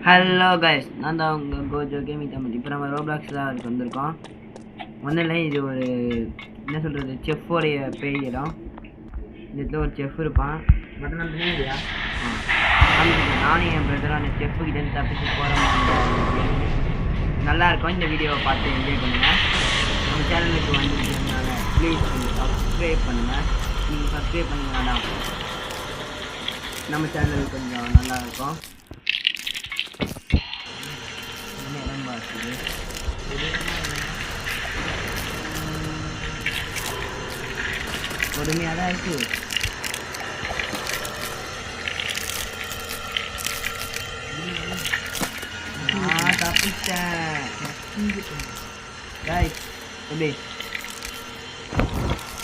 Hello guys, நான் தான் உங்கள் கோஜோ கேமிங் தமிழ். இப்போ நம்ம ரோப்ளாக்ஸில் அதுக்கு வந்திருக்கோம். ஒன்றும் இல்லை, இது ஒரு என்ன சொல்கிறது, செஃப்போடைய பேய் இடம். இந்த இடத்துல ஒரு செஃப் இருப்பான். மட்டும் நான் இல்லையா? நானும் என் பிரதரும் அந்த செஃப்புக்கிட்டேருந்து தப்பிச்சு போகிறோம். நல்லா இருக்கும். இந்த வீடியோவை பார்த்து என்ஜாய் பண்ணுங்கள். நம்ம சேனலுக்கு வந்துருக்கனால ப்ளீஸ் கொஞ்சம் சப்ஸ்கிரைப் பண்ணுங்கள். நீங்கள் சப்ஸ்கிரைப் பண்ணிங்கன்னா நம்ம சேனல் கொஞ்சம் நல்லா இருக்கும். இடம் பார்க்குது பொறுமையாக தான் இருக்கு. தப்பிச்சேன். எப்படி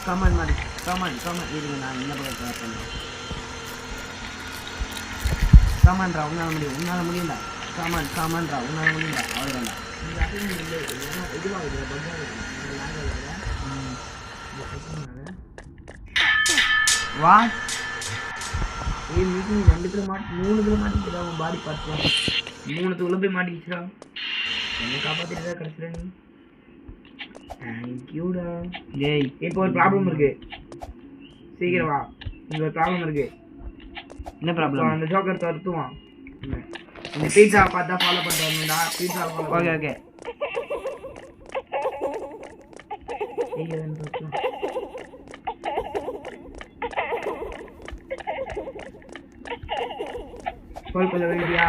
கமெண்ட் மாதிரி கமெண்ட் இருங்க, நான் இந்த பக்கம் ட்ரை பண்ணுறேன். கமெண்ட்ரா, உன்னால் முடியும்டா. கமெண்ட்ரா, உன்னால் முடியும்டா. அவ்வளோதான்டா. வாட் மீட்டிங் 2 பேர் 3 பேர் மாட்டிக்கிட்டா. உன் பாடி பார்த்து 3 தூள போய் மாட்டிக்கிச்சுடா. என்ன காப்பாற்றிட்டு கிடச்சிட நீ. தேங்க்யூடா. ஏய், இப்போ ஒரு ப்ராப்ளம் இருக்கு. சீக்கிரம் வா. இங்க ஒரு ப்ராப்ளம் இருக்கு. என்ன ப்ராப்ளம்? அந்த ஜோக்கர் தடுத்துவான். இந்த பீட்சா பார்த்தா ஃபாலோ பண்ணிட்டு வரணும்டா. Pizza follow. ஓகே சொல்ல வேண்டியா?